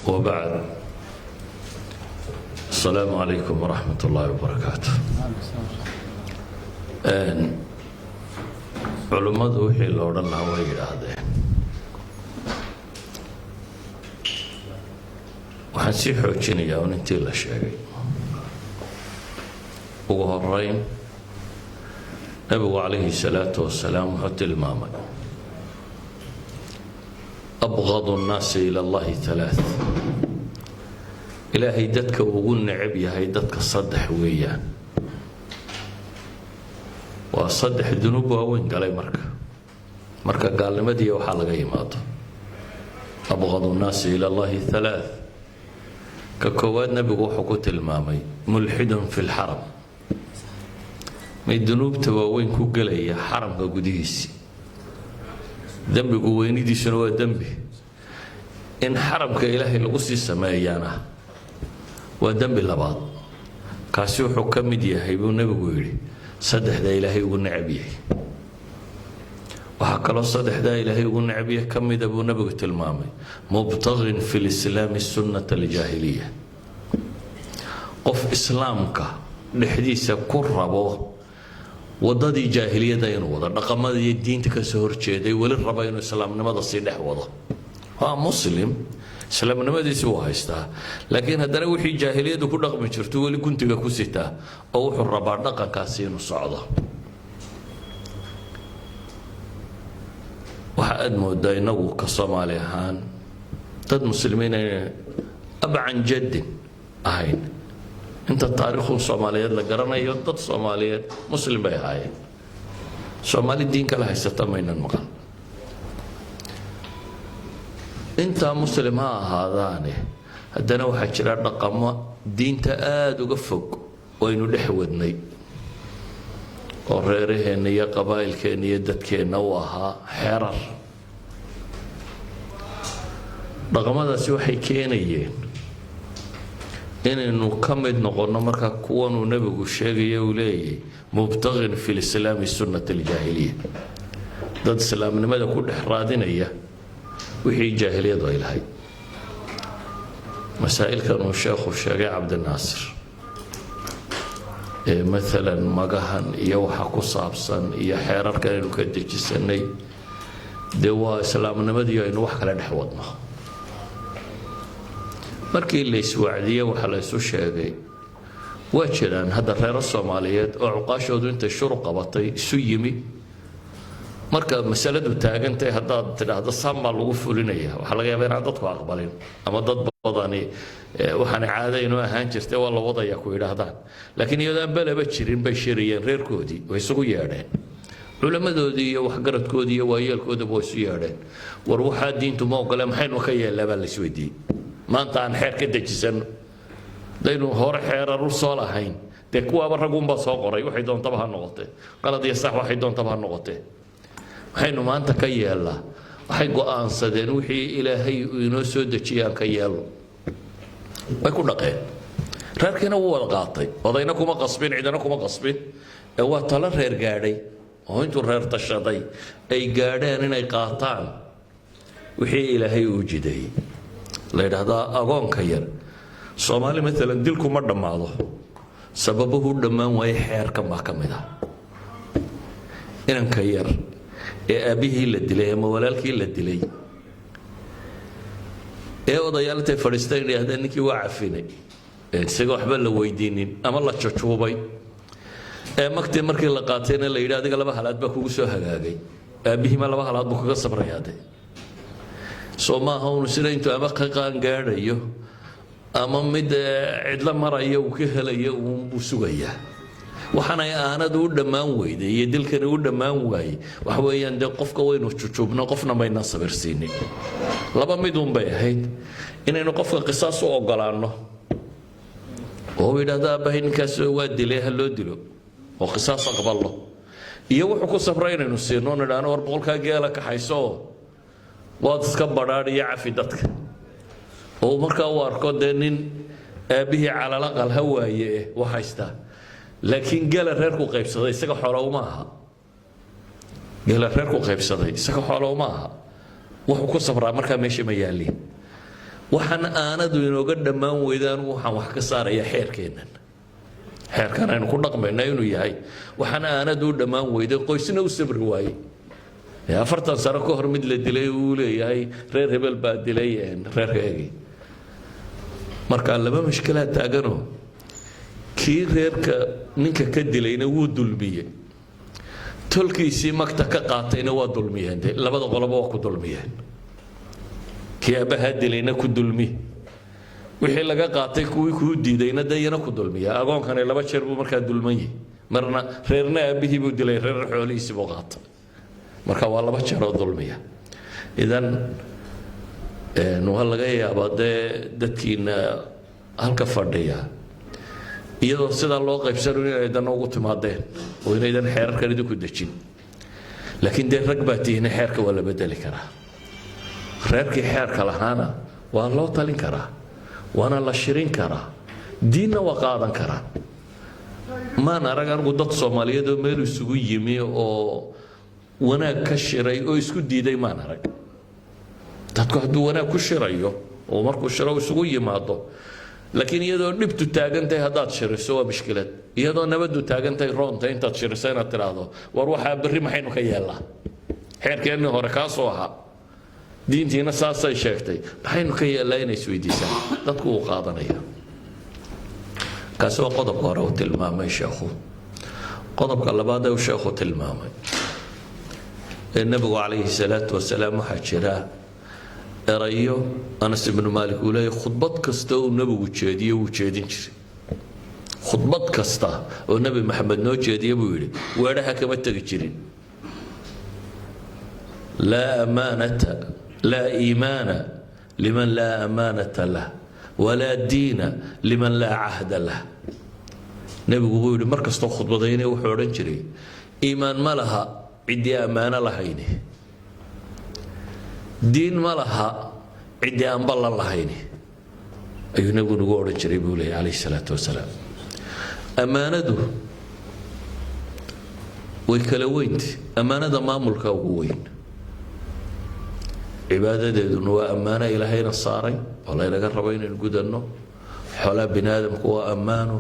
وبعد السلام عليكم ورحمة الله وبركاته. علماء وحي لورا الله يراهدين waxaan sii xoojinayaa un intii la sheegay ugu horeyn nabigu calayhi salaatu wasalaam wuxuu tilmaamay abghadu nnaasi ila allahi halaath ilaahay dadka ugu necab yahay dadka saddex weeyaan waa saddex dunuub waaweyn galay marka gaalnimadii waxaa laga yimaado abghadu nnaasi ila allahi halaath ka koowaad nabigu wuxuu ku tilmaamay mulxidun fi lxaram mid dunuubta waaweyn ku gelaya xaramka gudihiisii dembigu weynidiisuna waa dembi in xaramka ilaahay lagu sii sameeyaana waa dembi labaad kaasi wuxuu ka mid yahay buu nabigu yidhi saddexda ilaahay ugu necab yahay waxaa kaloo saddexdaa ilaahay ugu necab yahay ka mida buu nabigu tilmaamay mubtagin fi lislaami sunnata aljaahiliya qof islaamka dhexdiisa ku rabo wadadii jaahiliyada inuu wado dhaqamada iyo diinta ka soo horjeeday weli raba inuu islaamnimada sii dhex wado waa muslim islaamnimadiisi wuu haystaa laakiin haddana wixii jaahiliyadu ku dhaqmi jirto weli guntiga ku sitaa oo wuxuu rabaa dhaqankaasi inuu socdo waxa aad moodaa inagu ka soomaali ahaan dad muslimiin ayna abcan jaddin ahayn inta taariikhda Soomaaliyeed la garanayo dad Soomaaliyeed muslim bay ahaayeen Soomaali diin kala haysata maynan maqan inta muslim ha ahaadaane haddana waxaa jira dhaqamo diinta aad uga fog oo aynu dhex wadnay oo reeraheena iyo qabaa'ilkeena iyo dadkeena u ahaa xeerar dhaqamadaasi waxay keenayeen inaynu ka mid noqono marka kuwanuu nabigu sheegaya uu leeyahay mubtagin fi lislaami sunnata aljaahiliya dad islaamnimada ku dhex raadinaya wixii jaahiliyadu ay lahayd masaa'ilkan uu sheekhu sheegay cabdinaasir مثلا magahan iyo waxa ku saabsan iyo xeerarka aynu ka dejisanay de waa islaamnimadii aynu wax kala dhex wadno markii la iswacdiye waxa la isu sheegay waa jiraan hadda reer Soomaaliyeed oo cuqaashoodu inta shuru qabatay isu yimi marka masaladu taagantay haddaad tidhaahdo sama lagu fulinaya waxa laga yaabaa inaad dadku aqbalin ama dad badani waxaan caado inuu ahaan jirtay waa la wadaya ku yiraahdaan laakiin iyadoo balaba jirin bay shiriyeen reerkoodii way isugu yeedheen culamadoodii iyo waxgaradkoodii iyo waayeelkoodii way isu yeedheen war waxa diintu ma ogole maxaynu ka yeelaa la isweydiiyay maanta aan xeer ka dejisan daynu hore xeerar u soo lahayn de kuwa ragunba soo qoray waxay doontaba ha noqotee qalad iyo sax waxay doontaba ha noqotee waxaynu maanta ka yeelaa waxay go'aansadeen wixii ilaahay inoo soo dejiyaan ka yeelo way ku dhaqeen reerkina wuu wada qaatay odayna kuma qasbin cidana kuma qasbin ee waa tala reer gaadhay oo intuu reer tashaday ay gaadheen inay qaataan wixii ilaahay uu jiday la yidhaahdaa agoonka yar Soomaali maalan dilku ma dhammaado sababuhu dhammaan way xeerkan baa ka mid ah inanka yar ee aabihii la dilay ama walaalkii la dilay ee odayaaltay fadhiistay yiraahdeen ninkii waa cafinay isaga waxba la weydiinin ama la jajuubay ee markii la qaatayna la yiraahdo adiga laba halaad baa kugu soo hagaagay aabihii ma laba halaad buu kaga sabrayaade Soomaha uu sida intuu ama qaqaan gaadhayo ama mid cidla marayo uu ka helayo uu sugayaa waxana aanadu u dhamaan weyday iyo dilkan u dhamaan waayay wax weeyaan de qofka waynu jujuubno qofna mayna sabirsiinin laba mid un bay ahayd inaynu qofka qisaas u ogolaano oo yiraahdo baahinkaas waa dilay ha loo dilo oo qisaas aqbalo iyo wuxuu ku sabray inaynu siino nidhaano war boqolka geela ka hayso waad iska badhaadhiyo cafi dadka oo markaa uu arko de nin aabihii calala qal hawaaye wax haysta laakiin gala reerku qaybsaday isaga xoolo uma aha gala reerku qaybsaday isaga xoolo uma aha wuxuu ku sabraa markaa meesha ma yaalin waxaan aanadu inooga dhammaan weydaan waxaan wax ka saaraya xeerkeennan xeerkan aynu ku dhaqmayna inuu yahay waxaan aanadu u dhammaan weyday qoysna u sabri waayey 40 sano ka hor mid la dilay uu leeyahay reer hebel baa dilay reerkeegii marka laba mushkilad taagano kii reerka ninka ka dilayna wuu dulmiyay tolkiisii magta ka qaatayna waa dulmiyeen labada qoloba waa ku dulmiyeen kii abaha dilayna ku dulmi wixii laga qaatay kuwii ku diidayna dayana ku dulmiya agoonkana laba jeer buu markaa dulmayay marna reerna abihii buu dilay reer xoolihiisii buu qaatay marka waa laba jeer oo dulmiya idan waa laga yaabaa dadkiina halka fadhiya iyadoo sidaa loo qaybsano inaydan ugu timaadeen oo inaydan xeerarkan idinku dejin laakiin dee rag baa tihiina xeerka waa la bedeli karaa reerkii xeerka lahaana waa loo talin karaa waana la shirin karaa diinna waa qaadan karaa maan arag anigu dad soomaaliyeed oo meel isugu yimi oo wanaag ka shiray oo isku diiday maan arag dadku hadduu wanaag ku shirayo oo markuu shiro isugu yimaado laakiin iyadoo dhibtu taagantahay haddaad shiriso waa mushkilad iyadoo nabaddu taagantahay roonta intaad shiriso inaad tidhaahdo war waxaa berri maxaynu ka yeelnaa xeerkeennii hore kaa soo ahaa diintiina saasay sheegtay maxaynu ka yeelnaa inay isweydiisaan dadku uu qaadanaya kaasi waa qodobka hore uu tilmaamay sheekhu qodobka labaad ee uu sheekhu tilmaamay ee nabigu calayhi salaatu wasalaam waxaa jira erayo Anas ibn Malik uu leeyahay khudbad kasta oo nabigu jeediyo uu jeedin jiray khudbad kasta oo nabi maxamed noo jeediyo buu yiri weeraha kama tagi jirin la amanata la iimana liman la amanata lah wala diina liman la ahda lah nabigu uu yiri markasta khudbadaynay wuxuu oran jiray iimaan ma laha cidi amaana lahayni diin ma laha cidi aan ballan lahayni ayuu nabigu ugu oran jiray buu leeyahay alayhi salaatu wasalaam amaanadu way kala weynti amaanada maamulka ugu weyn cibaadadeeduna waa amaano ilaahayna saaray oo laynaga rabo inaynu gudanno xoolaha bini aadamku waa ammaano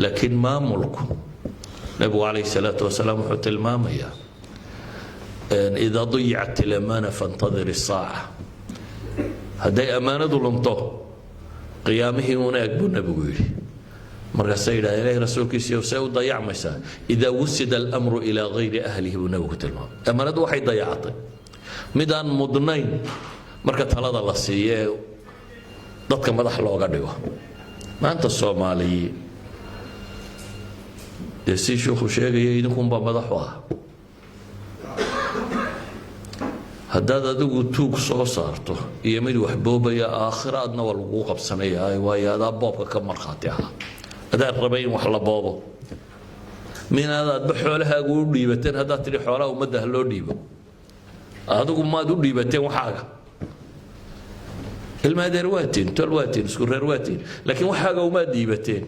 laakiin maamulku nabigu calayhi salaatu wasalaam wuxuu tilmaamayaa إذا ضيعت الأمانة فانتظر الساعة هذا أمانة لنطه قيامه هناك بالنبي مرة سيدة إليه رسولك سيو ضيع مساء إذا وسد الأمر إلى غير أهله ونبوة الماء أمانة واحد ضيعته مدان مضنين مرة ثلاثة الله سيئة ضدك مدح لو قدوا ما أنت الصومالي يسي شيخ شيخ يدكم بمدحوها haddaad adigu tuug soo saarto iyo mid wax boobaya aakhiraadna waa lagu qabsanayaa waayo adaa boobka ka markhaati ah adaa rabay in wax la boobo minaadaad xoolahaagu u dhiibateen haddaad tidhi xoolaha ummadda ha loo dhiibo adigu maad u dhiibateen waxaaga ilmaadeer waatiin tol waatiin isku reer waatiin laakiin waxaaga umaad dhiibateen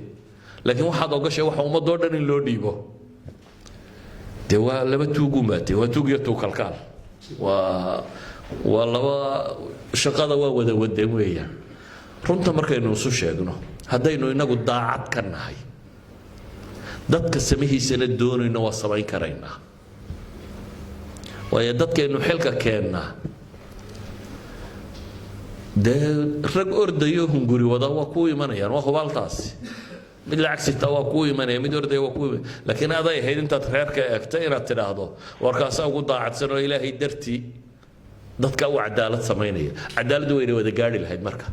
laakiin waxaad ogashay waxa ummadoo dhan in loo dhiibo dee waa laba tuugu maateen waa tuug iyo tuug kalkaal laba shaqada waa wada wadeen weeyaan runta markaynu isu sheegno haddaynu inagu daacad ka nahay dadka samahiisana doonayno waa samayn karaynaa waayo dadkaynu xilka keennaa dee rag ordayo hunguri wada waa kuu imanayaan waa hubaaltaasi mid lacag sita waa kuu imanaya mid ordaya waa kuu imanaya laakiin aday ahayd intaad reerka eegta inaad tidhaahdo warkaasaa ugu daacadsan oo ilaahay dartii dadka u cadaalad samaynaya cadaaladdu wayna wada gaari lahayd marka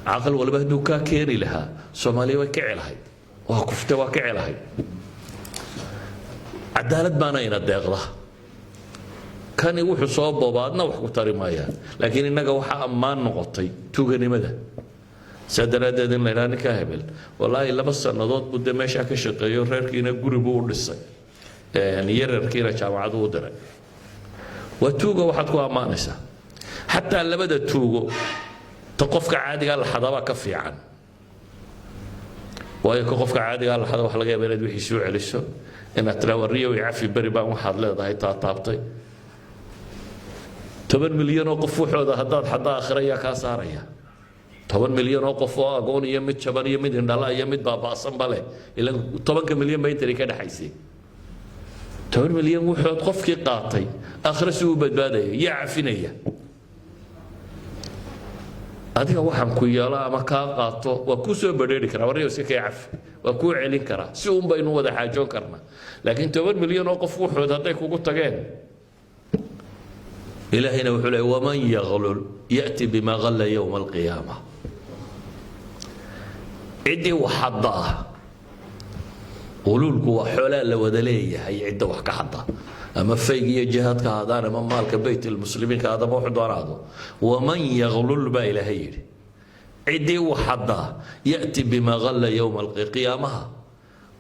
caqal walba hadduu kaa keeni lahaa soomaaliya way kici lahayd waa kufte waa kici lahayd cadaalad baana ina deeqda kani wuxuu soo boobaadna wax ku tari maayaan laakiin innaga waxaa ammaan noqotay tuuganimada سادرادين إن ليراني كهبل والله لما سنضاد بده ماشي كشقة يورر كينا قريبه ولسه يعني يرر كينا جامعة ودرة وتوجو واحد كوا مانسة حتى اللي بدأ توجو تقفك عادي قال الحضارة كفي عن ويقفك عادي قال الحضارة حلقة بلد ويحسوا على الشو إن تراوريه ويعفي بريبان واحد لا ضاي طابطي 8 مليون وقفوا حوض هداد حدا آخرية كاسارية 10 milyan oo qof oo agoon iyo mid jaban iyo mid indhala iyo mid baaba'san bale ila 10 milyan bay intay ka dhaxaysay 10 milyan wuxuu qofkii qaatay aakhira si uu badbaadaya yaa cafinaya adiga waxaan ku yeelaa ama ka qaato waa ku soo badheeri karaa wariyo si ka caf waa ku celin karaa si uun baynu wada xaajoon karnaa laakiin 10 milyan oo qof wuxuu haday kugu tageen ilaahina wuxuu leeyahay waman yaghlul yati bima ghalla yawm alqiyaamah عدي وحضا قولوا وحولا لودليه هي عده وحكحضا اما فيقيه جهات كهذا اما مالك بيت المسلمين كهذا مو حضاراتو ومن يغلل با الى هير عدي وحضا ياتي بما غل يوم القيامه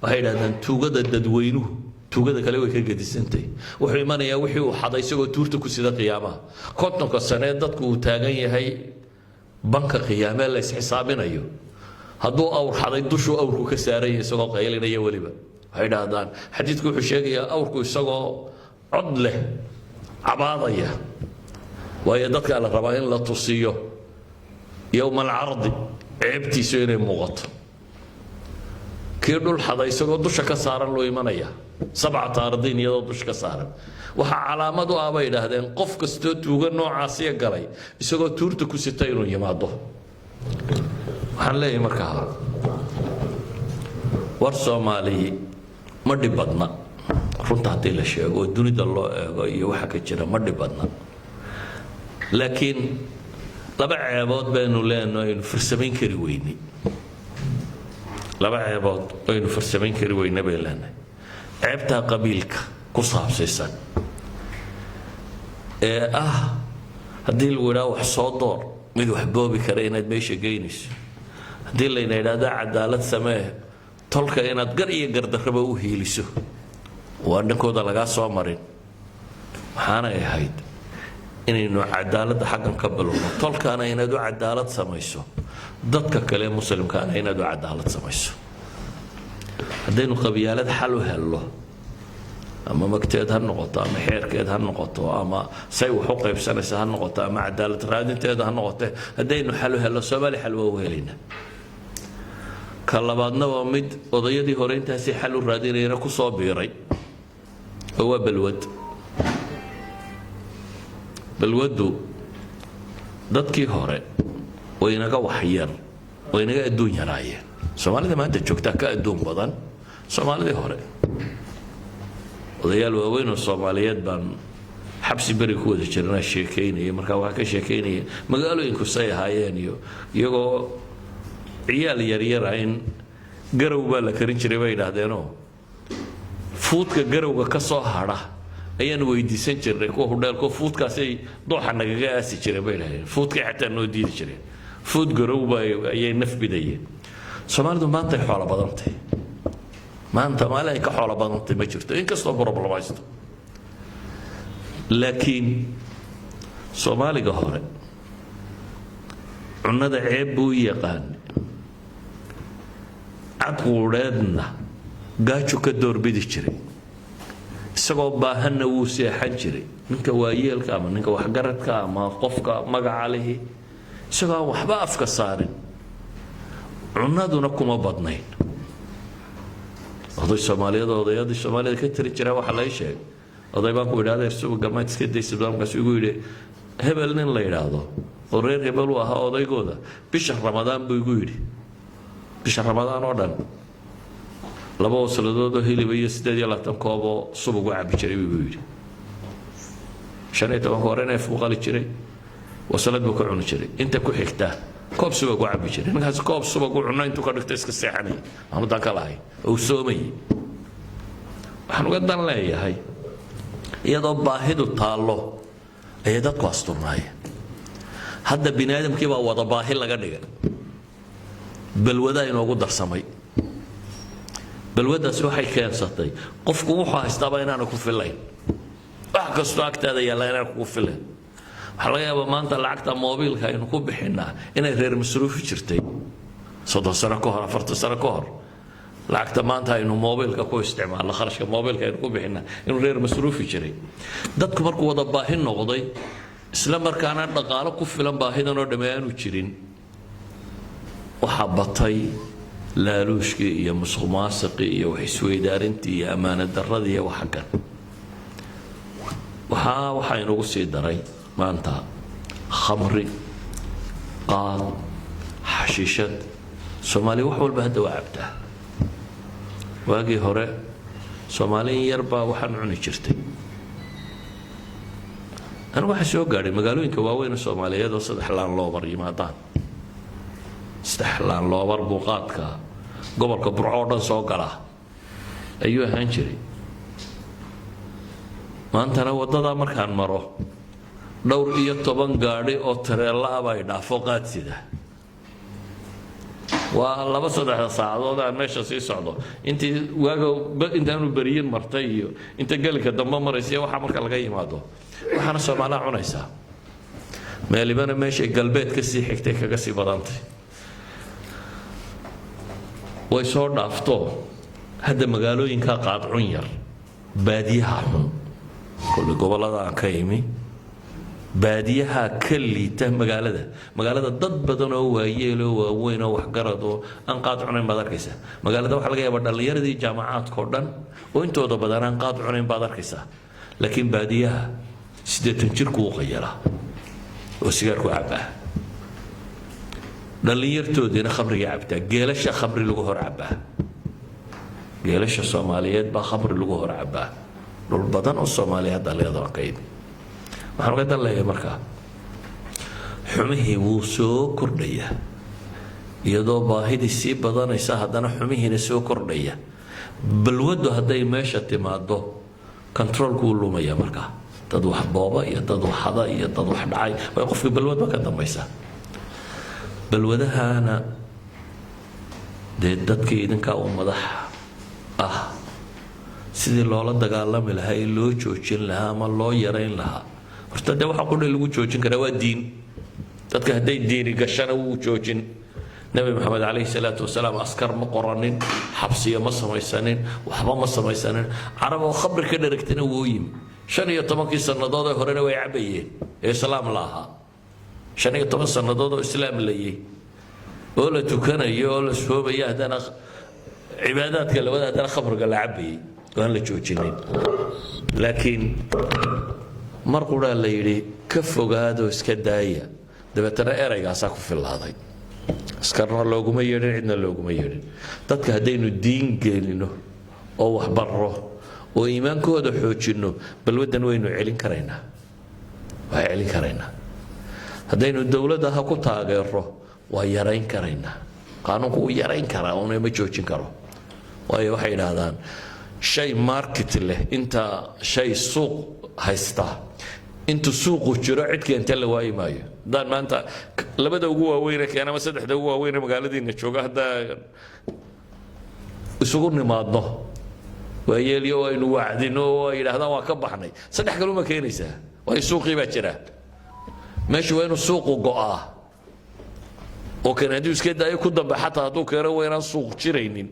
وهيدا توغدا ددوينو توغدا كلي way ka gadisantay wuxuu imanaya wixii uu xaday isagoo tuurta ku sida qiyaamaha kontonka sano dadku uu taagan yahay banka qiyaamaha la is xisaabinayo hadduu awr xaday dushu awrku ka saaray isagoo qaylinaya waliba waxay dhaahdaan xadiidku wuxuu sheegayaa awrku isagoo cod leh cabaadaya waayo dadka la rabaa in la tusiyo yowma alcardi ceebtiisu inay muuqato kii dhul xaday isagoo dusha ka saaran loo imanaya 7 ardiin iyadoo dusha ka saaran waxa calaamad u ah bay dhaahdeen qof kastoo tuuga noocaas galay isagoo tuurta ku sitay inuu yimaado waxaan leeyahay markaa war Soomaali ma dhibadna runta hadii la sheego dunida loo eego iyo waxa ka jira ma dhibadna laakiin laba ceebood baynu leenahay in farsamayn kari weyni laba ceebood baynu farsamayn kari weyna bay leenahay ceebta qabiilka ku saabsan hadii la wada wax soo door mid wax boobi kara inaad meesha geynayso hadii la yiraahdo cadaalad samee tolka inaad gar iyo gardarraba u heeliso waa dhankooda laga soo marin waxaana ahayd inaynu cadaalad xaqan ka balowno tolkaana inaad u cadaalad samayso dadka kale muslimkaana inaad u cadaalad samayso hadaynu qabyaalad xal u helno ama magteed ha noqoto ama xeerkeed ha noqoto ama say wax u qaybsanaysa ha noqoto ama cadaalad raadinteeda ha noqoto hadaynu xal u helno Soomaali xal waa u helina kalabaadna waa mid odayadii hore intaasi xal u raadinayna ku soo biiray oo balwadu dadkii hore way inaga waxyar way inaga adduun yaraayeen Soomaalida maanta joogta ka adduun badan Soomaalida hore odayaal waaweyn oo Soomaaliyeed baan xabsi bari ku wada jirnaa sheekeynaya marka waxa ka sheekeynaya magaalooyinku say ahaayeen iyagoo ciyaal yaryar in garow baa la karin jiray bay yiraahdeenoo fuudka garowga ka soo hara ayaan weydiisan jirnay kuwa hudheelko fuudkaasay dooxa nagaga aasi jiray bay yiraahdeen fuudka xataa noo diidi jiray fuud garow ayay naf bidayeen Soomaalidu maanta xoolo badantay maanta maalay ka xoolo badantay ma jirto in kastoo problem haysto laakiin Soomaaliga hore cunada ceeb buu yaqaan عقولنا قاچو كدور بدي جري isagoo baahanna wuu seexan jiray ninka waayeelka ama ninka wax garadka ama qofka magacaalihi isagoo waxba afka saarin cunaduna kuma badnayn oday Soomaaliyeed odayadii Soomaaliyeed ka tiri jiray waxa la sheegay oday baan ku yiraahday suuq gamaad iska deysay dadkaas ugu yiri hebel nin la yiraahdo oo reer hebel u ahaa odaygooda bisha Ramadaan buu ugu yiri bisha Ramadaan oo dhan laba wasaladood oo hilib iyo 8 koob oo subag u cabi jiray buu yiri shanayta hore neef u qali jiray wasalad buu ku cuni jiray inta ku xigta koob subag u cabi jiray ninkaas koob subag u cunay intuu ka dhigtay iska seexanay aanu dan ka lahayn oo soomay waxaan uga dan leeyahay iyadoo baahidu taalo ay dadku asturnaayeen hadda bini'aadamkii baa wada baahi laga dhigay balwada inoogu darsamay balwadaas waxay keensatay qofku wuxuu haystaa inaanu ku filayn wax kastoo agtaada yaala inaanu ku filayn waxa laga yaabaa maanta lacagta moobilka aynu ku bixinaa inay reer masruufi jirtay 30 sano ka hor 40 sano ka hor lacagta maanta aynu moobilka ku isticmaalno kharashka moobilka aynu ku bixinaa inuu reer masruufi jiray dadku markuu wada baahi noqday isla markaana dhaqaale ku filan baahidan oo dhameeyanu jirin waxaa batay laaluushkii iyo musuqmaasuqii iyo wax isweydaarintii iyo ammaanad darradii iyo waxa kan waxaa inagu sii daray maanta khamri qaad xashiishad soomaaliya wax walba hadda waa cabtaa waagii hore soomaaliyin yar baa waxaan cuni jirtay anigu waxaa soo gaadhay magaalooyinka waaweyn soomaaliyeed oo 3 laan loobar yimaadaan 3 laan loobar buuqaadka gobolka burco oo dhan soo gala ayuu ahaan jiray maantana wadada markaan maro dhowr iyo 10 gaadhi oo tareella ah bay dhaafo qaadsida waa 2-3 saacadood aan meesha sii socdo intii waaga intaanu bariyin martay iyo inta galka dambe maraysa waxa marka laga yimaado waxaana Soomaaliya cunaysaa meelibana meesha galbeed ka sii xigtay kaga sii badantay way soo dhaafto hadda magaalooyinka qaad cun yar baadiyaha xun kulli gobolada aan ka yimi baadiyaha ka liita magaalada dad badan oo waayeel oo waaweyn oo wax garad oo aan qaad cunayn baad arkaysaa magaalada waxa laga yaabaa dhalinyaradii jaamacaadka oo dhan oo intooda badan aan qaad cunayn baad arkaysaa laakiin baadiyaha 80 jirku u qayala oo sigaarku cabaa dhalinyartoodina khamriga cabtaa geelasha khamri lagu hor cabaa geelasha Soomaaliyeed baa khamri lagu hor cabaa dhul badan oo Soomaaliyeed dhalinyarada qayb waxaan uga dan leeyahay markaa xumihii wuu soo kordhaya iyadoo baahidii sii badanaysa haddana xumihiina soo kordhaya balwadu hadday meesha timaado controlku wuu lumaya markaa dad wax booba iyo dad wax hada iyo dad wax dhacay way qofkii balwad ka dambaysa balwadahana dee dadkii idinka u madax ah sidii loola dagaalami lahaa ee loo joojin lahaa ama loo yarayn lahaa horta dee waxa qudhay lagu joojin karaa waa diin dadka hadday diini gashana wuu joojin nabi maxamed calayhi salaatu wasalaam askar ma qoranin xabsiya ma samaysanin waxba ma samaysanin carab oo khamri ka dharagtana wuu yimi 15 sannadood ee horena way cabayeen ee islaam laaha 15 sannadood oo islaam layay oo la tukanayo oo la soobayo hadana cibaadaadka labada hadana khamriga la cabayay waan la joojinin laakiin mar qura la yiri ka fogaado iska daaya dabeetana eraygaas ku filaaday askarna looguma yeedhin cidna looguma yeedhin dadka hadaynu diin geelino oo wax barro oo iimaankooda xoojino balwadan waynu celin karaynaa waa celin karaynaa hadaynu dawladda ha ku taageero waa yarayn karaynaa qaanuunku uu yarayn karaa oo ma joojin karo waayo waxay yiraahdaan shay market leh inta shay suuq haysta inta suuqu jiro cid keenta la waayay maayo daan maanta labada ugu waaweyn keena ama saddexda ugu waaweyn magaaladiina jooga hada isugu nimaadno waayeliyo aynu wacdino oo yiraahdaan waa ka baxnay saddex kale uma keenaysaa way suuqii baa jira meesha waa inuu suuqu go'aa oo kan hadii iska daayo ku dambe xataa haduu keeno weynaan suuq jiraynin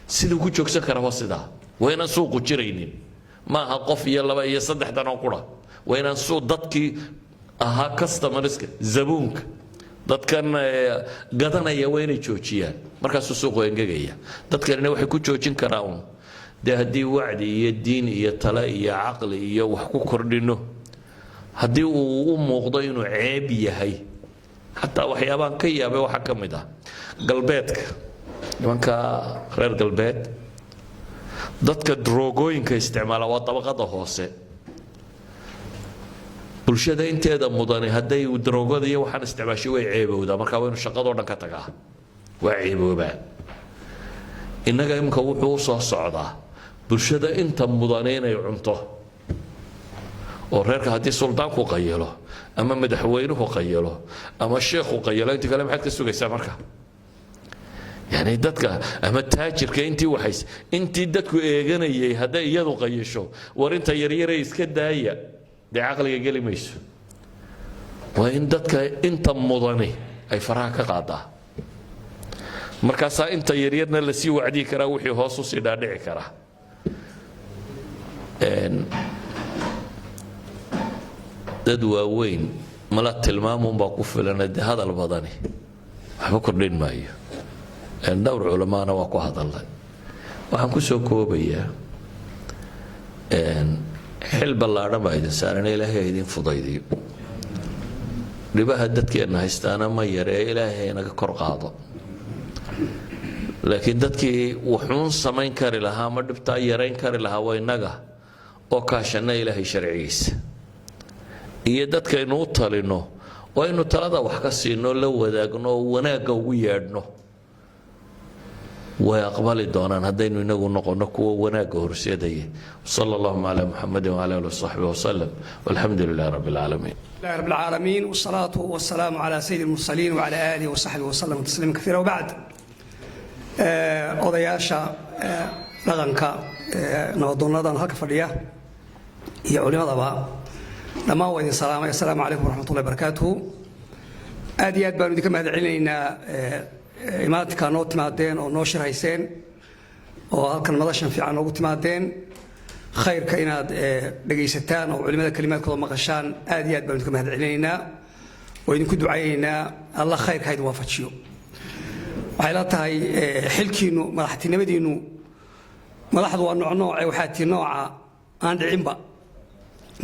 sidoo ku joogsan kara waa sidaa weynaan suuq jiraynin ma aha qof iyo laba iyo saddex dan oo qura weynaan suuq dadkii aha customerska zabuunka dadkan gadanaya weynay joojiyaan markaas suuqu engegaya dadkana waxay ku joojin karaan de hadii wacdi iyo diin iyo tala iyo aqli iyo wax ku kordhino hadii uu u muuqdo inuu ceeb yahay hatta waxyaabaan ka yaabay waxa kamid ah galbeedka nimanka reer galbeed dadka drogooyinka isticmaala waa tabaqada hoose bulshada inteeda mudane haday drogada iyo waxaan isticmaashay way ceebowda marka waa inuu shaqado dhan ka tagaa waa ceebooba inaga imka wuxuu soo socdaa bulshada inta mudane inay cunto oo reerka hadii suldaanku qaylo ama madaxweynuhu qaylo ama sheekhu qaylo inta kale maxaad ka sugaysaa marka يعني دتك أما تاجر كأنتي وحيس أنتي دتك إيجانية هذا يدو قيشوا ورنت يريري إسكداية ده عقلي جالي ميس وإن دتك أنت مضاني أي فراك قاعدة مركزا أنت يريرنا لسي وعدي كرا وحي هاسوس يدعي كرا ددوا وين ملات المام وبقف لنا هذا البضاني بكر لين مايو dhowr culamaana waa ku hadalnay waxaan ku soo koobayaa xil ballaadhan baa idin saaran ilaahay idin fudaydiyo dhibaha dadkeenna haystaana ma yaree ilaahay inaga kor qaado laakiin dadkii wuxuun samayn kari lahaa ma dhibtaa yarayn kari lahaa waa innaga oo kaashana ilaahay sharcigiisa iyo dadkaynu u talino oo aynu talada wax ka siino la wadaagno oo wanaagga ugu yeedhno way aqbali doonaan haddaynu inagu noqono kuwa wanaagga horseedaya sala allahuma calaa muxamedin wacala alihi wasaxbihi wasalam walxamdu lilahi rabbi alcaalamiin لله رب العالمين والصلاة والسلام على سيد المرسلين وعلى آله وصحبه وسلم تسليما كثيرا وبعد odayaasha dhaqanka nabadoonadan halka fadhiya iyo culimadaba dhammaan waa idin salaamay assalaamu calaykum waraxmatullahi wabarakaatuhu aad iyo aad baanu idinka mahadcelinaynaa imaadka noo timaadeen oo noo shirhayseen oo halkan madashan fiican noogu timaadeen khayrka inaad dhagaysataan oo culimada kalimaadkooda maqashaan aad iyo aad baanu idinka mahadcelinaynaa oo idinku ducaynaynaa allah khayrka ha idin waafajiyo waxay la tahay xilkiinnu madaxtinimadiinnu madaxdu waa nooce waxaa tii nooca aan dhicinba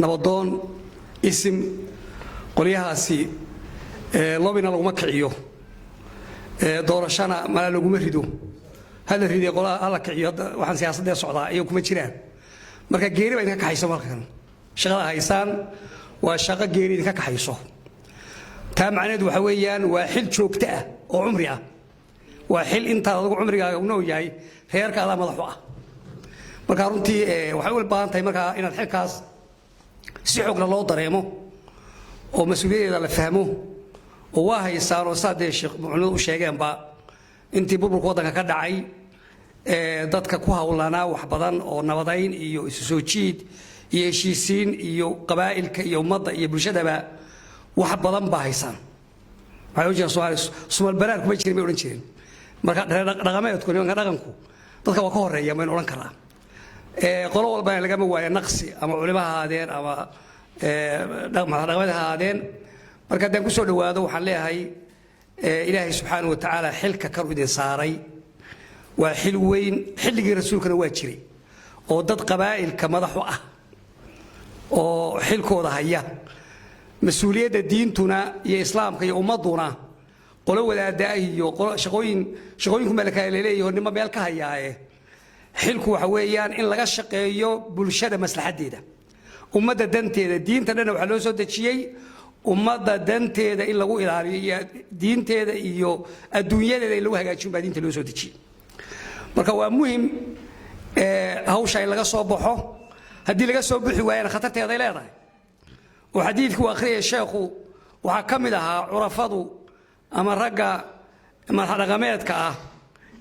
nabadoon isim qolyahaasi lobina laguma kiciyo doorashana mala laguma rido hada riday qolaha alla kiciyo waxaan siyaasadda socdaa iyo kuma jiraan marka geeri baa idinka kaxayso halkan shaqada haysaan waa shaqo geeri idinka kaxayso taa macnaheedu waxa weeyaan waa xil joogto ah oo cumri ah waa xil intaad adigu cumrigaaga u nool yahay reerka adaa madaxu ah marka runtii waxay u baahan tahay markaa inaad xilkaas si xoogna loo dareemo oo mas-uuliyaddeeda la fahmo oo waa haysaan oo saadee sheekh muxumed u sheegeenba intii burburka waddanka ka dhacay dadka ku hawlanaa wax badan oo nabadayn iyo isu soo jiid iyo heshiisiin iyo qabaa'ilka iyo ummadda iyo bulshadaba wax badan baa haysaan waxay u jiraan soomaali sumal baraar kuma jirin bay odhan jireen marka dhaqameedku nimanka dhaqanku dadka waa ka horeeya maynu odhan karaa qolo walbana lagama waayo naqsi ama culimo ha ahaadeen ama dhaqameed ha ahaadeen marka haddaan ku soo dhowaado waxaan leeyahay ilaahay subxaanahu watacaala xilka kanu idin saaray waa xil weyn xilligii rasuulkana waa jiray oo dad qabaa'ilka madaxu ah oo xilkooda haya mas-uuliyadda diintuna iyo islaamka iyo ummadduna qolo wadaada iyo shaqooyinku meel kale leeyahay nimo meel ka hayaaye xilku waxa weeyaan in laga shaqeeyo bulshada maslaxadeeda ummadda danteeda diinta dhan waxa loo soo dejiyay ummadda danteeda in lagu ilaaliyo iyo diinteeda iyo adduunyadeeda in lagu hagaajiyo baa diinta loo soo dejiyay marka waa muhiim hawsha in laga soo baxo haddii laga soo bixi waayana khatarteeda ay leedahay oo xadiidku akhriyay sheekhu waxa ka mid ahaa curafadu ama ragga madaxdhaqameedka ah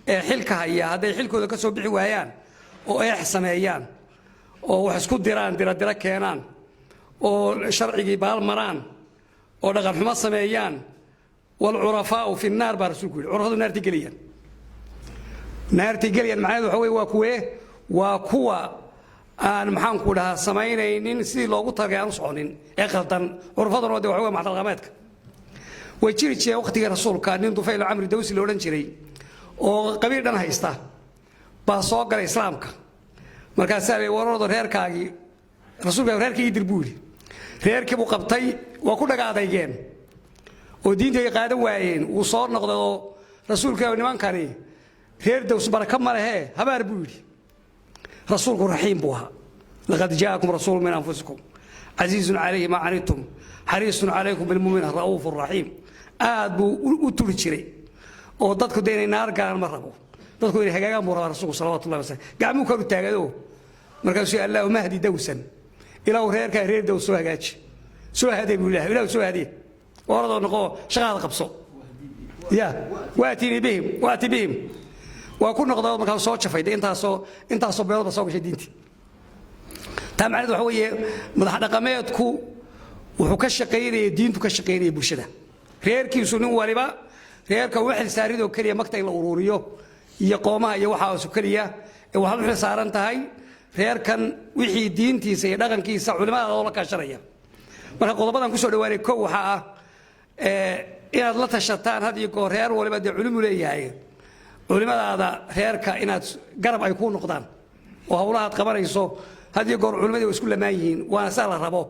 ee xilka haya hadday xilkooda ka soo bixi waayaan oo eex sameeyaan oo wax isku diraan diradira keenaan oo sharcigii baal maraan oo dhaqan xumo sameeyaan walcurafaau fi nnaar baa rasuulku yidhi curafadu naartii geliyaan macnaheedu waxa weye waa kuwee waa kuwa aan maxaanku dhahaa samaynaynin sidii loogu tagay aan u soconin ee qaldan curfaduna de waxa wey madaxdhaqameedka way jiri jireen waqtigii rasuulka nin dufayl camri dawsi la odhan jiray oo qabiil dhan haysta baa soo galay islaamka markaasaa la warardo reerkaagii rasuulka reerkii dir buu yidhi reerkii buu qabtay waa ku dhaga adeygeen oo diintay qaadan waayeen wuu soo noqday oo rasuulka nimankani reer daws baraka ma lehe habaar buu yidhi rasuulku raxiim buu ahaa laqad jaakum rasuulun min anfusikum casiizun calayhi maa canidtum xariisun calaykum bilmu'miniina ra'uufu raxiim aad buu u turi jiray oo dadku de inay naar galaan ma rabo dadku inay hagaagaan buu rabaa rasuulku salawatullahi wasallam gacmuu kor u taagado markaasuu allaahuma hdi dawsan ilaahu reerkaa reer daws soo hagaaji soo haday buu ilaahu soo hadiye oradoo noqo shaqaada qabso ya waatini bihim waa ku noqdo markaa soo jafayday intaasoo beeloodba soo gashay diintii taa macnaheedu waxa weeye madax dhaqameedku wuxuu ka shaqaynaya diintu ka shaqaynaya bulshada reerkiisu nin waliba reerka u xil saaridoo keliya magta in la uruuriyo iyo qoomaha iyo waxaasu keliya ee waxaad u xil saaran tahay reerkan wixii diintiisa iyo dhaqankiisa culimada oo la kaashanaya marka qodobadan ku soo dhawaanay kow waxaa ah inaad la tashataan had iyo goor reer waliba dee culimu leeyahay culimadaada reerka inaad garab ay ku noqdaan oo hawlaha aad qabanayso hadii goor culimadii isku lamaan yihiin waana saa la rabo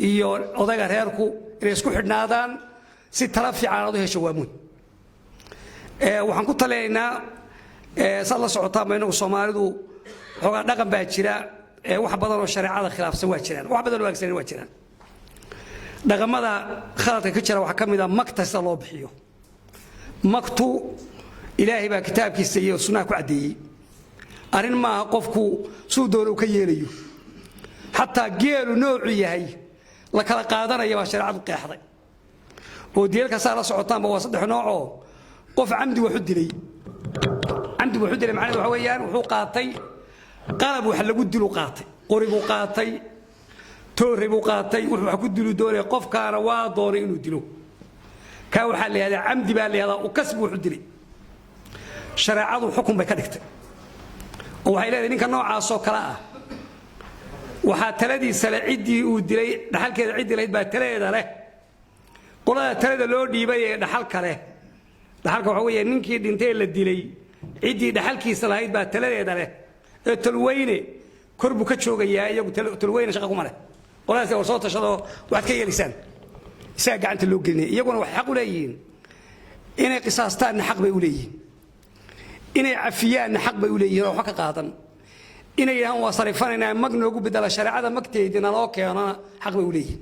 iyo odayga reerku inay isku xidhnaadaan si tala fiican u hesho waamuun waxaan ku taleeynaa sal la socotaa inagu Soomaalidu xogaa dhaqan baa jira wax badan oo shariicada khilaafsan waa jiraan wax badan oo wanaagsan waa jiraan dhaqamada khaladka ka jira waxa kamid ah maktaasa loo bixiyo maktu ilaahay baa kitaabkiisa iyo sunnah ku cadeeyay arin ma qofku soo dooro ka yeelayo hatta geelu noocu yahay la kala qaadanayo waa shariicadu qeexday oo diilka saa la socotaanba waa saddex nooc oo qof camdi wuxuu dilay macnaheedu waxa weeyaan wuxuu qaatay qalab wax lagu dilo qaatay qori buu qaatay toori buu qaatay wuxuu ku dilo doonay qofkaana waa doonay inuu dilo ka waxa la yiraahdaa camdi baa la yiraahdaa oo kasb wuxuu dilay shariicadu xukun bay ka dhigtay oo waxay leedahay ninka noocaas oo kala ah waxa taladiisa la cidii uu dilay dhaxalkeeda cidii lahayd baa taladeeda leh qolada talada loo dhiibay ee dhaxalka leh dhaxalka waxa weeye ninkii dhintay la dilay cidii dhaxalkiisa lahayd baa taladeeda leh ee talweyne korbu ka joogayaa iyagu talweyne shaqo kuma leh qoladaas oo soo tashado wax ka yeelisaan isaga gacanta loo gelinay iyaguna wax xaq u leeyihiin inay qisaastaan xaq bay u leeyihiin inay cafiyaan xaq bay u leeyihiin oo wax ka qaadan inay yahan waa sarifanaynaa mag noogu bedela shariicada magteedina loo keenana xaq bay u leeyihiin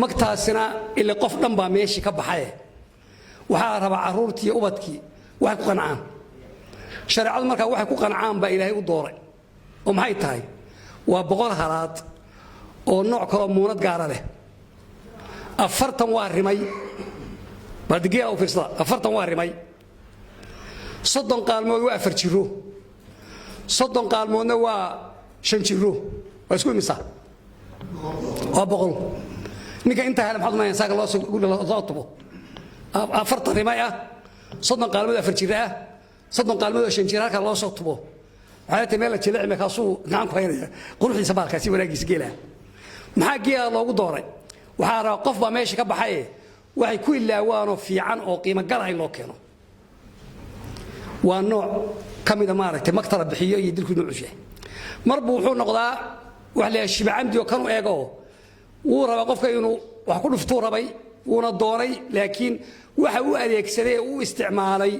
magtaasina ila qof dhan baa meeshii ka baxay waxa raba caruurtii iyo ubadkii wax ku qancaan shariicadu marka wax ku qancaan baa ilaahay u dooray oo maxay tahay waa boqol halaad oo nooc kale muunad gaar ah leh afartan waa rimay baadigeela u fiirsada afartan waa rimay soddon qaalmood waa afar jiro soddon qaalmoodna waa shan jiro waa isku imisa waa boqol ninka inta hal maxad ma saaga loo soo tubo afartan rimay ah soddon qaalmood afar jiro ah soddon qaalmood shan jiro halka loo soo tubo waxay tahay meel jilci ma kaasuu gacan ku haynaya quruxdiisa baalkaasi wanaagiisa geela maxaa geela loogu dooray waxa raba qof baa meesha ka baxay waxay ku ilaawaano fiican oo qiimo gal ay loo keeno waa nooc kamida maaragtay maktala bixiyo iyo dilku nooc yahay marba wuxuu noqdaa wax la shibcandi oo kanu eego wuu raba qofka inuu wax ku dhufto rabay wuuna doonay laakiin waxa uu adeegsaday uu isticmaalay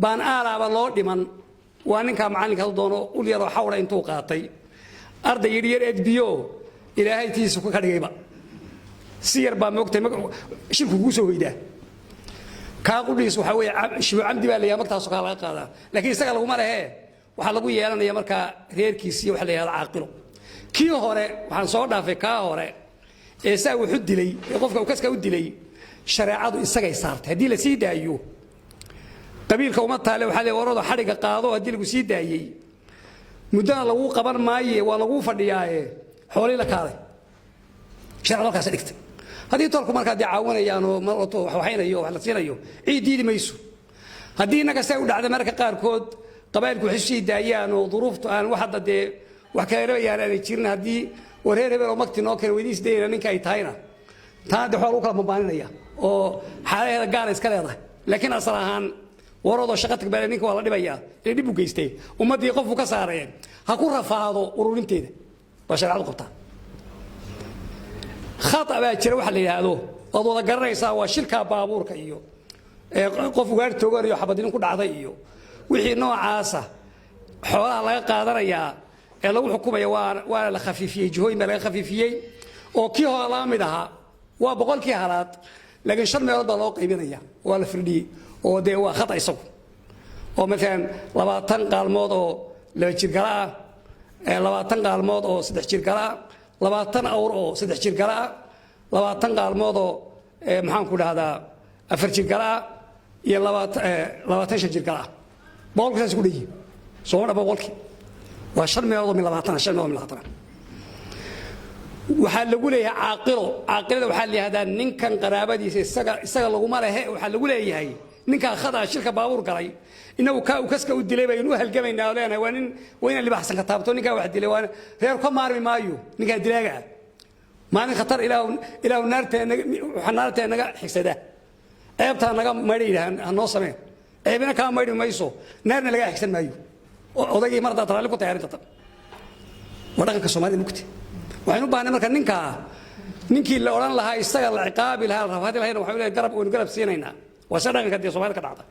baan aalaaba loo dhiman waa ninka macalinka doono u yaro xawra intuu qaatay arday yar edbiyo ilaahay tiisu ka dhigayba siyar baa moogtay shirku ugu soo hoydaa ka qudhiis waxa weeye shibu camdi baa leeyahay markaas oo kala laga qaadaa laakiin isaga lagu ma lehe waxa lagu yeelanaya marka reerkiisii waxa la yiraahdo caaqilo kii hore waxaan soo dhaafay ka hore ee saa wuxuu dilay qofka uu kaska u dilay shariicadu isagay saartay hadii la sii daayo qabiilka uma taale waxa la warado xariga qaado hadii lagu sii daayay mudana lagu qaban maayo waa lagu fadhiyaaye xooli la kaalay shariicadu kaas dhigtay hadii tolku marka daawanayaan oo marto waxaynayo wax la siinayo ciidiidi mayso hadii naga say u dhacdo marka qaar kood qabaylku waxay sii daayaan oo duruuftu aan wax hadda wax ka reebayaan ay jirin hadii wareer hebel oo magti noo kale wadiis deeyna ninka ay tahayna taade xoolo kala mabaaninaya oo xaalaheeda gaar iska leedahay laakiin asal ahaan warado shaqada baa ninka waa la dhibaya ee dib u geystay ummadii qofku ka saareen ha ku rafaado ururinteeda waa shariicadu qabtaa khata baa jira waxa la yiraahdo oo wada garanaysa waa shilka baabuurka iyo qof gaar toogan iyo xabadin ku dhacday iyo wixii noocaasa xoolaha laga qaadanaya ee lagu xukumaya waa la khafiifiyay jihooyin baa laga khafiifiyay oo kii hore la mid aha waa boqolkii halaad laakiin shan meelood baa loo qaybinaya waa la firdhiyay oo de waa khata isagu oo مثلا 20 qaalmood oo laba jir gala ah 20 qaalmood oo saddex jir gala ah 20 awr oo saddex jir gala ah 20 qaalmood oo maxaan ku dhahdaa afar jir gala ah iyo 20 jir gala ah boqolkaas ku dhigi soo dhaba boqolkii waa shan meelood min 20 shan meelood min 20 waxa lagu leeyahay caaqilada waxa la yiraahdaa ninkan qaraabadiisa isaga lagu ma leeyahay waxa lagu leeyahay ninka khada shirka baabuur galay inuu ka kaska u dilay baynu halgamaynaa leenahay waa nin wayna libaxsan ka taabto ninka wax dilay waa reer ka maarmi maayo ninka dilaaga maalin khatar ilaahu naarteena xanaarteena naga xigsada eebta naga mareeyaan anoo sameen ceebina kaa maydhi mayso naarna laga xigsan maayo odaygii mar haddaad raalli ku tahay arrinta waa dhaqanka soomaalida mugti waxaynu u baahnay marka ninkii la odhan lahaa isaga la ciqaabi lahaa la rafaadi lahayna waxaynu leeyahay garab waynu garab siinaynaa waa se dhaqanka dee soomaalida ka dhacda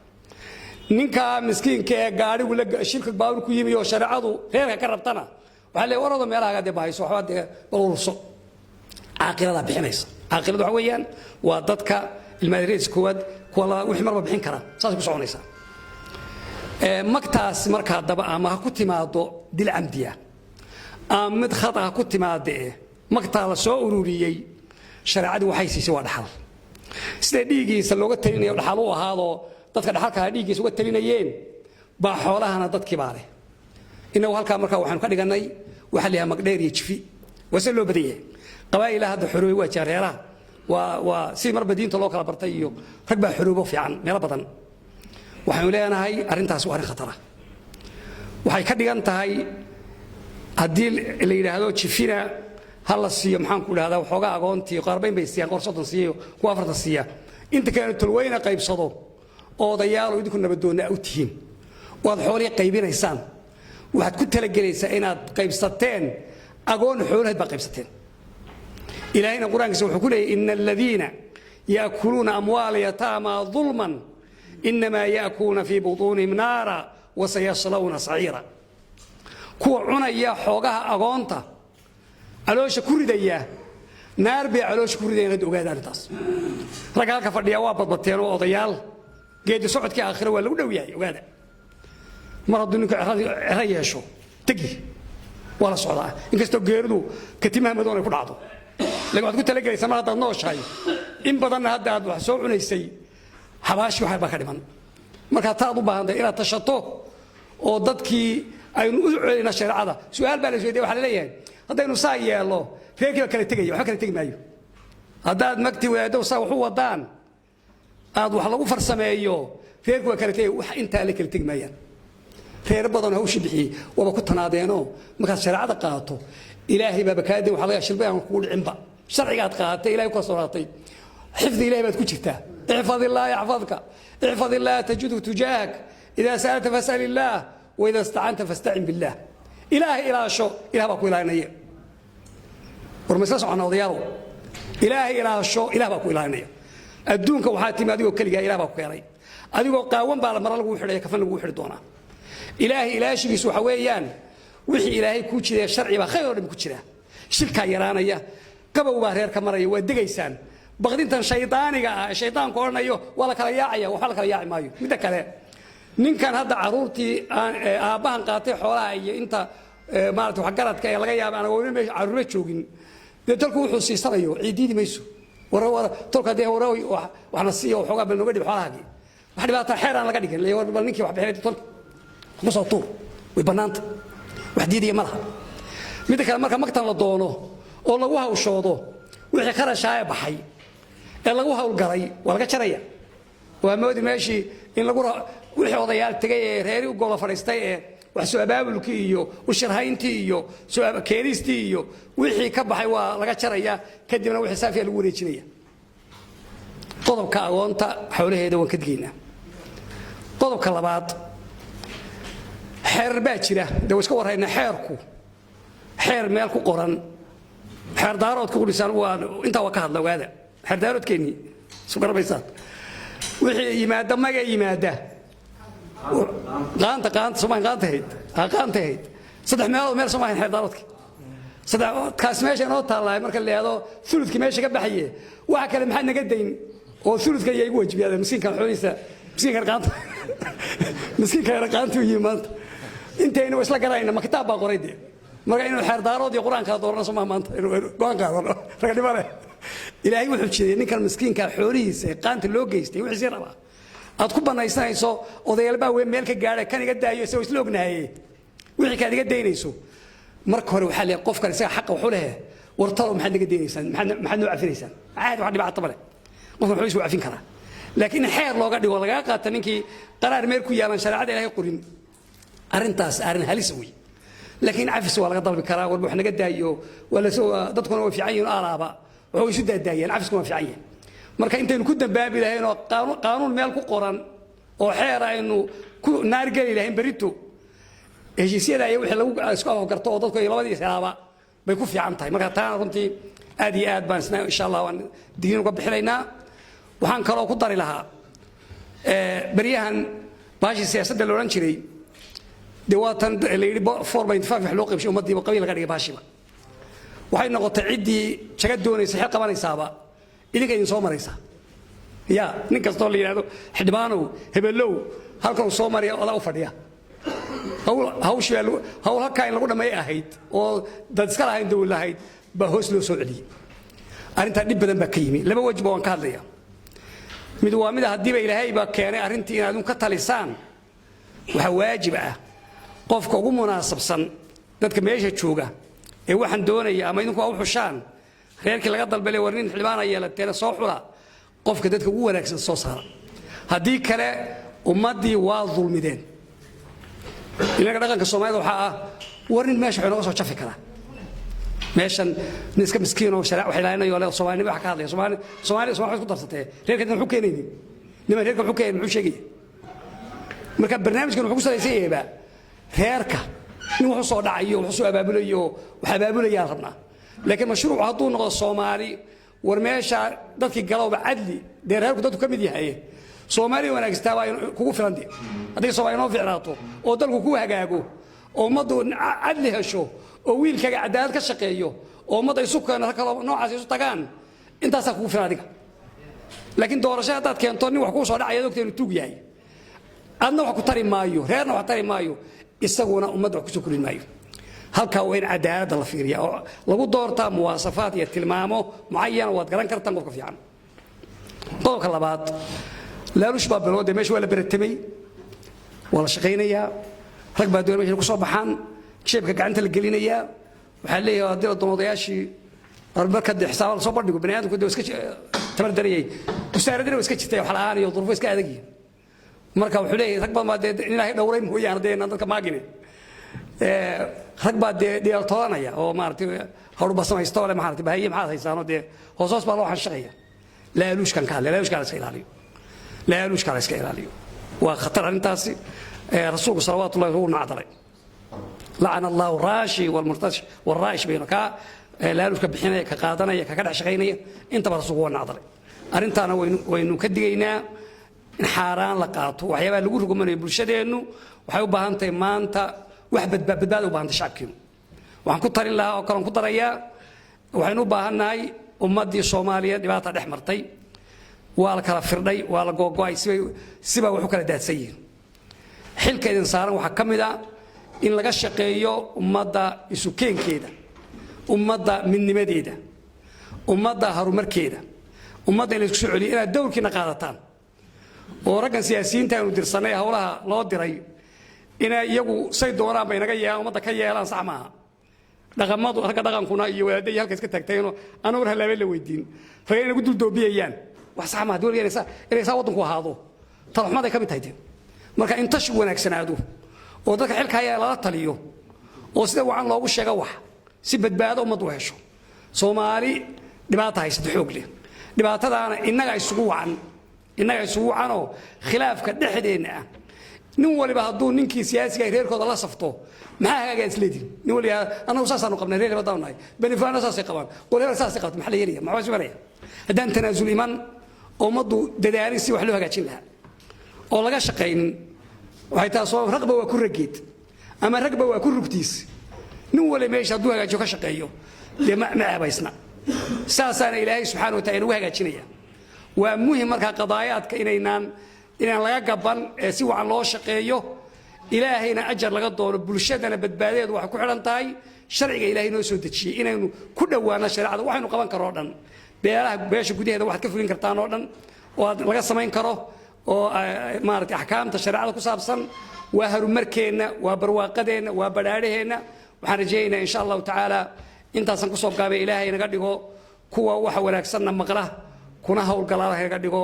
ninkaa miskiinka ee gaadhigu shirka baabur ku yimi oo shareecadu reerka ka rabtana waxaa leeyahay warado meelahaga dee bahayso waxbaa dee balurso caaqiladaa bixinaysa caaqiladu waxa weeyaan waa dadka ilmaadireys koowaad kuwa wixii marba bixin kara saas ku soconaysaa magtaas markaa daba ama ha ku timaado dil camdiya ama mid khata ha ku timaadee magtaa la soo ururiyey shareecadu waxay siisay waa dhaxal sida dhiiggiisa looga talinayo dhaxal u ahaadoo dadka dhaxalka dhiiggiisa uga talinayeen baa xoolahana dadkii baa leh innagu halkaa markaa waxaanu ka dhigannay waxaa la yidhaha magdheer iyo jifi waa se loo badan yahay qabaa'ila hadda xoroobay waa jaareeraha waa sidii marba diinta loo kala bartay iyo rag baa xoroobo fiican meelo badan waxaynu leenahay arrintaas waa arrin khatara waxay ka dhigan tahay haddii la yidhaahdo jifina ha la siiyo maxaan ku idhahdaa waxoogaa agoontii qaarbayn bay siiyaan qor 30 siiyo kuwa 40 siiya inta kale tolweyna qaybsado oo odayaal oo idinku nabadoonna u tihiin waad xoolihii qaybinaysaan waxaad ku talagelaysaa inaad qaybsateen agoon xoolaheed baa qaybsateen ilaahayna qur-aankiisa wuxuu ku leeyahay ina aladiina yaakuluuna amwaala yataama dulman inamaa yaakuluuna fii butuunihim naara wasayaslawna saciira kuwa cunaya xoogaha agoonta caloosha ku ridaya naar bay caloosha ku ridayaan had ogaada arrintaas ragga halka fadhiya waa badbateen oo odayaal geedi socodkii aakhira waa lagu dhow yahay ogaada mar hadduu ninku cero yeesho tegi waa la socdaa inkastoo geeridu katimaha madoon ay ku dhacdo laakiin waxaad ku talagelaysaa mar haddaad nooshahay in badanna hadda aad wax soo cunaysay xabaashi waxay baa ka dhiman markaa taad u baahantahay inaad tashato oo dadkii aynu u celinaa shareecada su'aal baa la isweydiiyay waxaa la leeyahay haddaynu saa yeello reerkii baa kala tegaya waxba kala tegi maayo haddaad magti wadaaddow saa wax u wadaan aad wax lagu farsameeyo reerkii waa kala tegaya wax intaa la kala tegi maayaan reer badan hawshii bixiyey waaba ku tanaadeenoo markaad shareecada qaato ilaahay baaba kaadin waxa laga shilbay aan kugu dhicinba sharcigaad qaadatay ilaahay ku sooraatay xifdi ilaahay baad ku jirtaa احفظ الله يحفظك احفظ الله تجده تجاهك إذا سألت فاسأل الله وإذا استعنت فاستعن بالله إلهي إله شو إله باكو إله نية ورمسلس عن وضياره إلهي إله شو إله باكو إله نية الدونك وحاتي ما ديو كلجا إله باكو يري أديو قاوم بالا مرة لو وحده كفن لو وحده دونا إلهي إله شيء بيسوى حويان وحي إلهي كوتشي الشرعي بخير من كوتشي شركة يرانية كبوا بهرير كمرة ودقيسان baqdintan shaydaaniga ah shaydaanku oranayo wala kala yaacaya waxa la kala yaaci maayo mid kale ninkan hadda caruurtii aabahan qaatay xoolaha iyo inta maartay wax garadka ee laga yaabo anagu weli caruur joogin dadku wuxuu siisanayo ciididi mayso wara tolka de waxna siiyo xogaa bal noga dhib xoolahaagi wax dhibaato xeeraan laga dhigin leeyo bal ninkii wax bixinay tol ku soo tuur way banaanta wax diidiya malaha mid kale marka magtan la doono oo lagu hawshoodo wixii qarashaay baxay ee lagu hawlgalay waa laga jaraya waa moodi meeshii in lagu wixii odayaal tagay ee reeri u golo fadhiistay ee wax soo abaabulkii iyo u sharhayntii iyo soo keenistii iyo wixii ka baxay waa laga jaraya kadibna wixii saafiya lagu wareejinaya qodobka agoonta xoolaheeda waan ka digaynaa qodobka labaad xeer baa jira de iska warayna xeerku xeer meel ku qoran xeer daarood ku dhisan waa inta waa ka hadla waada xeer daarood keeni soo garbaysaa wixii yimaada maga yimaada qaanta Soomaaliya qaantayd saddex meelood meel Soomaaliya xeer daaroodki saddex kaas meesha inoo taalaay marka la yiraahdo thuludki meesha ka baxayay waxa kale maxay naga dayn oo thuludka ay igu wajibiyada miskiinka xoolihiisa miskiinka qaanta miskiinka qaanta iyo maanta intayna isla garayna ma kitaab baa qorayde marka inuu xeer daarood iyo quraanka doorna Soomaaliya maanta go'aan qaadano raga dhibale ilaahay wuxuu jeeday ninkan miskiinka xoolihiisa qaanta loo geystay wixii si raba aad ku banaysanayso odayaal baa weyn meel ka gaaray kan iga daayo isoo isla ognaayay wixii ka iga deynayso marka hore waxa leeyahay qofkan isaga xaq wuxuu leeyahay wartalo maxaad iga deynaysan maxaad noo cafinaysan caadi wax dhibaato bale qofka wuxuu isoo cafin karaa laakiin xeer looga dhigo laga qaata ninkii qaraar meel ku yaalan shariicada ilaahay qorin arintaas arin halis weey laakiin cafis waa laga dalbi karaa war wax naga daayo wala soo dadkuna way fiican yihiin alaaba wuxuu isu daadayeen cafisku waa fiican yahay marka intaynu ku dambaabi lahayn oo qaanuun meel ku qoran oo xeer aynu ku naargeli lahayn berito heshiisyada ay wixii lagu isku afgarto oo dadku ay labadii salaaba bay ku fiican tahay marka taan runtii aad iyo aad baan isna insha Allah waan diin uga bixinaynaa waxaan kaloo ku dari lahaa bariyahan baashi siyaasadda loo oran jiray dewaatan la yiri 4.5 wax loo qaybshay ummadii qabiil laga dhigay baashiba waxay noqotay cidii jaga doonaysa xil qabanaysaaba idinka idin soo maraysa ya nin kastoo la yiraahdo xidbaanow hebelow halkan soo mariya oda u fadhiya hawl halka in lagu dhameey ahayd oo dad iska lahayn dawlahayd ba hoos loo soo celiyay arinta dib badan ba ka yimi laba wajib oo aan ka hadlaya mid waa mid haddii ba ilaahay ba keenay arintii inaad ka talisaan waxa waajib ah qofka ugu munaasabsan dadka meesha jooga ee waxaan doonaya ama idinku u xushaan reerkii laga dalbalay warnin xilbaan ay yeelateen soo xula qofka dadka ugu wanaagsan soo saara haddii kale ummadii waa dulmideen inaga dhaqanka Soomaalida waxa ah warnin meesha waxay nooga soo jafi karaa meeshan niska miskiin oo sharac waxay lahayn iyo Soomaali waxa ka hadlaya Soomaali isku darsatay reerka wuxuu keenayay nima reerka wuxuu keenay muxuu sheegay marka barnaamijkan wuxuu ku salaysan yahay reerka in wuxuu soo dhacayo wuxuu soo abaabulayo waxa abaabulaya rabnaa laakiin mashruuc hadduu noqdo Soomaali war meesha dadkii galowba cadli reerku dadku kamid yahay Soomaali wanaagsan waa kugu filandii haddii Soomaali noo ficnaato oo dalku ku hagaago oo ummadu cadli hesho oo wiilkaga cadaalad ka shaqeeyo oo ummadu isu keeno kala noocaas isu tagaan intaas kugu filan adiga laakiin doorasho hadaad keento nin wax ku soo dhacay dadku tuug yahay adna wax ku tari maayo reerna wax tari maayo isaguna ummadu wax ku soo kulin maayo halka waa in cadaalad la fiiriyo oo lagu doortaa muwaasafaad iyo tilmaamo muayyan oo garan kartaan qofka fiican qodobka labaad laalush baa bilowday meesha waa la baratamay wala shaqeynaya rag baa doonayay ku soo baxaan sheebka gacanta la gelinaya waxa leeyahay hadii doonayaashii arbarka xisaab soo bandhigo baniyaadku dad iska tamar dariyay wasaaradana iska jirtay wax la'aan iyo duruufo iska adag marka wuxuu leeyahay rag badan in ilaahay dhowray mooyaan hadeen dadka maagine rag baa deel toolanaya oo maartay hawr basamaysto le maartay baahiye maxaad haysaano hoosos baa loo xashaqaya laalushkan ka hadlay laalushkan iska ilaaliyo laalushkan iska ilaaliyo waa khatar arintaasi rasuulku sallallahu alayhi wa sallam لعن الله الراشي والمرتشي والرائش بينك لا لك بحنا كقادنا ككدع شقينيا انت برسوق نعذر arintana waynu ka digaynaa in xaraan la qaato waxyaabo lagu rugumanay bulshadeenu waxay u baahan tahay maanta wax badbaado u baahan shacabkeenu waxaan ku tarin lahaa oo kale ku darayaa waxaynu u baahanahay ummadii Soomaaliyeed dhibaato dhex martay waa la kala firdhay waa la googo'ay siba wax kala daadsan yihiin xilka idin saaran waxa kamid ah in laga shaqeeyo ummadda isu keenkeeda ummadda midnimadeeda ummadda horumarkeeda ummadda in isku soo celiyo inaad dowrkiina qaadataan oo raggan siyaasiyiinta aanu dirsanay hawlaha loo diray inay iyagu say doonaan bay naga yeelaan ummadda ka yeelaan sax maaha dhaqamadu ragga dhaqankuna iyo wadaadada halka iska tagtayno anagu halaabay la weydiin ragay inagu dul doobiyayaan wax sax maaha dowladda inay saa wadanku ahaado talaxmad ay ka mid tahay marka inta shub wanaagsanaado oo dadka xilka ayaa la taliyo oo sida wacan loogu sheego wax si badbaado ummadu u hesho Soomaali dhibaato haysata xoog leh dhibaatadaana inaga isugu wacan oo khilaafka dhexdeena ah nin waliba hadduu ninkii siyaasiga reerkooda la safto maxaa hagaaga isleedin nin waliba anagu saasaanu qabnay reer badanahay banifaana saasay qabaan qoleer saasay qabto maxaa la yeelaya maxaa soo maraya haddaan tanaasul iman ummadu dadaalin si wax loo hagaajin lahaa oo laga shaqeynin waxay taasoo raqba waa ku rageed ama raqba waa ku rugtiis nin waliba meesha hadduu hagaajiyo ka shaqeeyo lama aabaysna saasana ilaahay subxaanahu wa ta'aala ugu hagaajinaya waa muhiim marka qadaayaadka inaan laga gaban si wacan loo shaqeeyo ilaahayna ajar laga doono bulshadana badbaadeedu waxa ku xiran tahay sharciga ilaahay noo soo dejiyay inaynu ku dhawaano shariicada waxaynu qaban karo dhan beesha gudaheeda waxaad ka fulin kartaan oo dhan oo laga samayn karo oo maartay ahkaamta shariicada ku saabsan waa horumarkeena waa barwaaqadeena waa badhaadheena waxaan rajaynayaa insha Allah ta'ala intaasan ku soo gaabay ilaahay naga dhigo kuwa waxa wanaagsan maqla kuna hawlgalaha naga dhigo